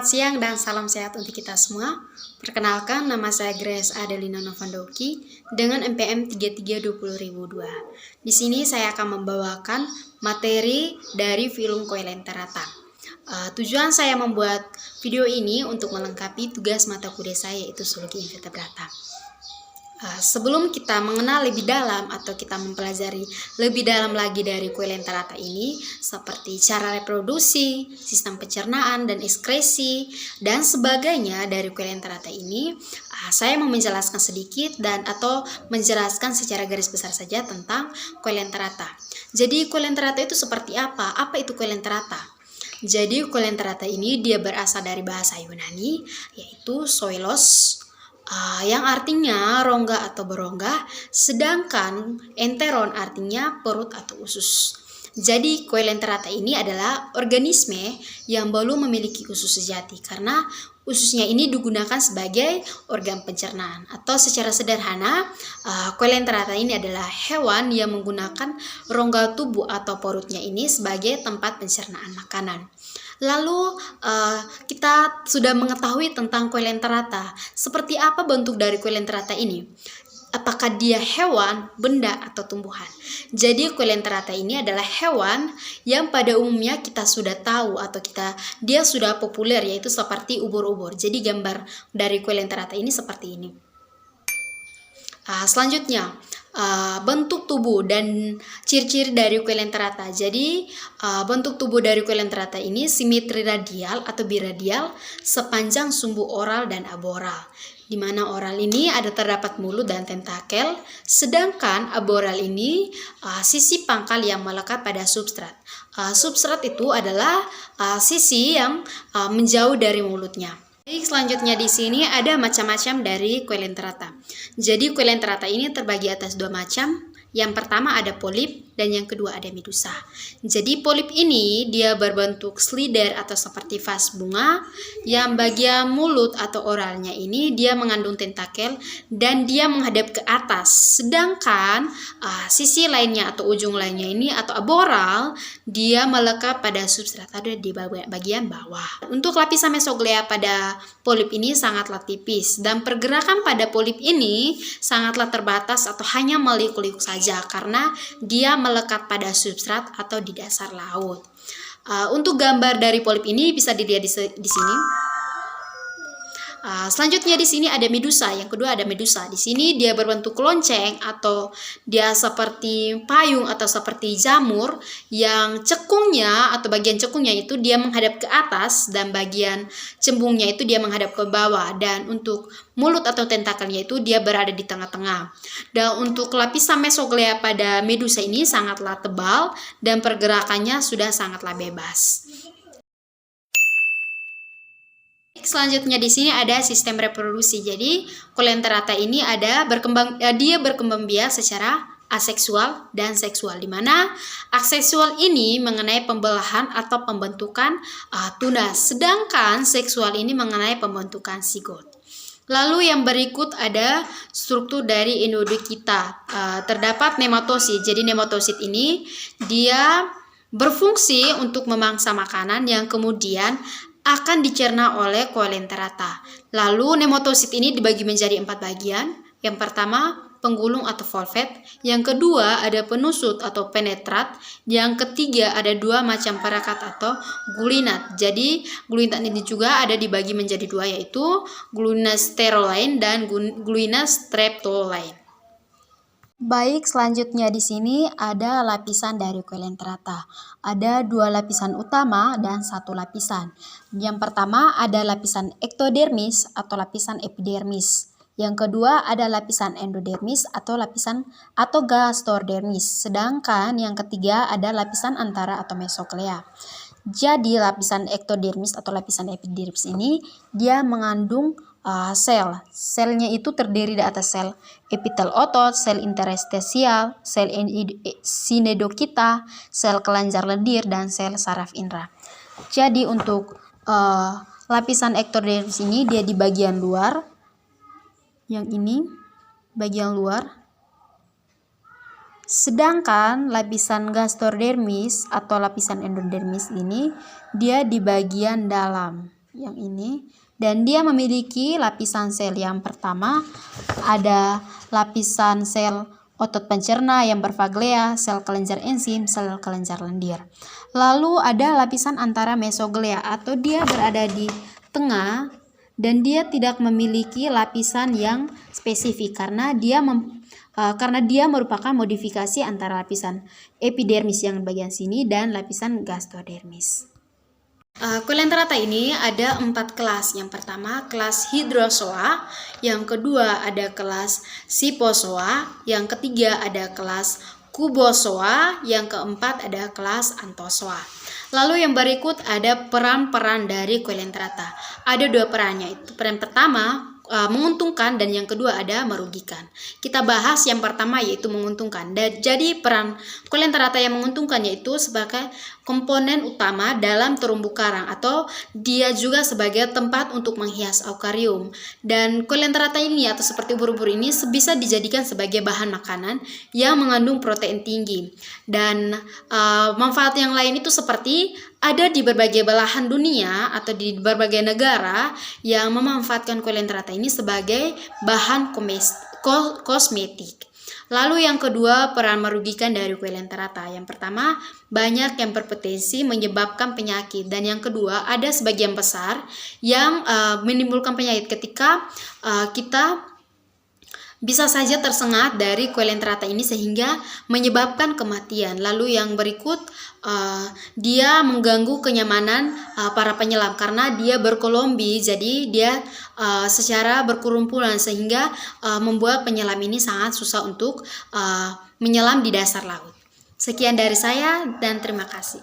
siang dan salam sehat untuk kita semua. Perkenalkan, nama saya Grace Adelina Novandoki dengan NPM 3320002. Di sini saya akan membawakan materi dari film Koilenterata. Tujuan saya membuat video ini untuk melengkapi tugas mata kuliah saya, yaitu Zoologi Invertebrata. Sebelum kita mengenal lebih dalam atau kita mempelajari lebih dalam lagi dari Koilenterata ini, seperti cara reproduksi, sistem pencernaan dan ekskresi dan sebagainya dari Koilenterata ini, saya mau menjelaskan sedikit atau menjelaskan secara garis besar saja tentang Koilenterata. Jadi Koilenterata itu seperti apa? Apa itu Koilenterata? Jadi Koilenterata ini dia berasal dari bahasa Yunani, yaitu zoilos, yang artinya rongga atau berongga, sedangkan enteron artinya perut atau usus. Jadi Koilenterata ini adalah organisme yang belum memiliki usus sejati karena ususnya ini digunakan sebagai organ pencernaan. Atau secara sederhana, Koilenterata ini adalah hewan yang menggunakan rongga tubuh atau perutnya ini sebagai tempat pencernaan makanan. Lalu kita sudah mengetahui tentang Koilenterata. Seperti apa bentuk dari Koilenterata ini? Apakah dia hewan, benda, atau tumbuhan? Jadi Koilenterata ini adalah hewan yang pada umumnya kita sudah tahu atau dia sudah populer, yaitu seperti ubur-ubur. Jadi gambar dari Koilenterata ini seperti ini. Selanjutnya, bentuk tubuh dan ciri-ciri dari Koilenterata. Jadi bentuk tubuh dari Koilenterata ini simetri radial atau biradial sepanjang sumbu oral dan aboral, di mana oral ini terdapat mulut dan tentakel, sedangkan aboral ini sisi pangkal yang melekat pada substrat. Substrat itu adalah sisi yang menjauh dari mulutnya. Selanjutnya di sini ada macam-macam dari Koilenterata. Jadi Koilenterata ini terbagi atas dua macam. Yang pertama ada polip dan yang kedua ada medusa. Jadi polip ini dia berbentuk slider atau seperti vas bunga, yang bagian mulut atau oralnya ini dia mengandung tentakel dan dia menghadap ke atas. Sedangkan sisi lainnya atau ujung lainnya ini atau aboral dia melekat pada substrat, ada di bagian bawah. Untuk lapisan mesoglea pada polip ini sangatlah tipis dan pergerakan pada polip ini sangatlah terbatas atau hanya meliuk-liuk saja karena dia melekat pada substrat atau di dasar laut. Untuk gambar dari polip ini bisa dilihat di sini. Selanjutnya di sini ada medusa. Yang kedua ada medusa. Di sini dia berbentuk lonceng atau dia seperti payung atau seperti jamur yang cekungnya atau bagian cekungnya itu dia menghadap ke atas dan bagian cembungnya itu dia menghadap ke bawah, dan untuk mulut atau tentakelnya itu dia berada di tengah-tengah. Dan untuk lapisan mesoglea pada medusa ini sangatlah tebal dan pergerakannya sudah sangatlah bebas. Selanjutnya di sini ada sistem reproduksi. Jadi Koilenterata ini dia berkembang biak secara aseksual dan seksual, di mana aseksual ini mengenai pembelahan atau pembentukan tunas, sedangkan seksual ini mengenai pembentukan sigot. Lalu yang berikut ada struktur dari endodik kita. Terdapat nematosit. Jadi nematosit ini dia berfungsi untuk memangsa makanan yang kemudian akan dicerna oleh Koilenterata. Lalu nematosit ini dibagi menjadi 4 bagian. Yang pertama penggulung atau volvet, yang kedua ada penusut atau penetrat, yang ketiga ada 2 macam perekat atau gulinat. Jadi gulinat ini juga ada dibagi menjadi 2, yaitu gluina sterolain dan gluina streptolain. Baik, selanjutnya di sini ada lapisan dari Koilenterata. Ada 2 lapisan utama dan 1 lapisan. Yang pertama ada lapisan ektodermis atau lapisan epidermis. Yang kedua ada lapisan endodermis atau gastrodermis. Sedangkan yang ketiga ada lapisan antara atau mesoglea. Jadi lapisan ektodermis atau lapisan epidermis ini dia mengandung sel. Selnya itu terdiri di atas sel epitel otot, sel interstisial, sel sinedokita, sel kelenjar lendir, dan sel saraf indera. Jadi untuk lapisan ektodermis ini dia di bagian luar. Yang ini bagian luar. Sedangkan lapisan gastrodermis atau lapisan endodermis ini dia di bagian dalam. yang ini, dan dia memiliki lapisan sel. Yang pertama ada lapisan sel otot pencerna yang berfaglea, sel kelenjar enzim, sel kelenjar lendir. Lalu ada lapisan antara mesoglea atau dia berada di tengah dan dia tidak memiliki lapisan yang spesifik karena dia merupakan modifikasi antara lapisan epidermis yang bagian sini dan lapisan gastodermis. Kulen terata ini ada 4 kelas. Yang pertama kelas hydrozoa, yang kedua ada kelas sipozoa, yang ketiga ada kelas kubozoa, yang keempat ada kelas anthozoa. Lalu yang berikut ada peran-peran dari kulen terata. Ada 2 perannya, itu peran pertama menguntungkan dan yang kedua ada merugikan. Kita bahas yang pertama yaitu menguntungkan. Jadi peran kulen terata yang menguntungkan yaitu sebagai komponen utama dalam terumbu karang atau dia juga sebagai tempat untuk menghias akuarium. Dan kulen terata ini atau seperti ubur-ubur ini bisa dijadikan sebagai bahan makanan yang mengandung protein tinggi. Dan manfaat yang lain itu seperti ada di berbagai belahan dunia atau di berbagai negara yang memanfaatkan kulen terata ini sebagai bahan kosmetik. Lalu yang kedua, peran merugikan dari kulen terata. Yang pertama, banyak yang berpotensi menyebabkan penyakit, dan yang kedua, ada sebagian besar yang menimbulkan penyakit ketika kita bisa saja tersengat dari kulen terata ini sehingga menyebabkan kematian. Lalu yang berikut, dia mengganggu kenyamanan para penyelam karena dia berkolombi, jadi dia secara berkerumpulan sehingga membuat penyelam ini sangat susah untuk menyelam di dasar laut. Sekian dari saya dan terima kasih.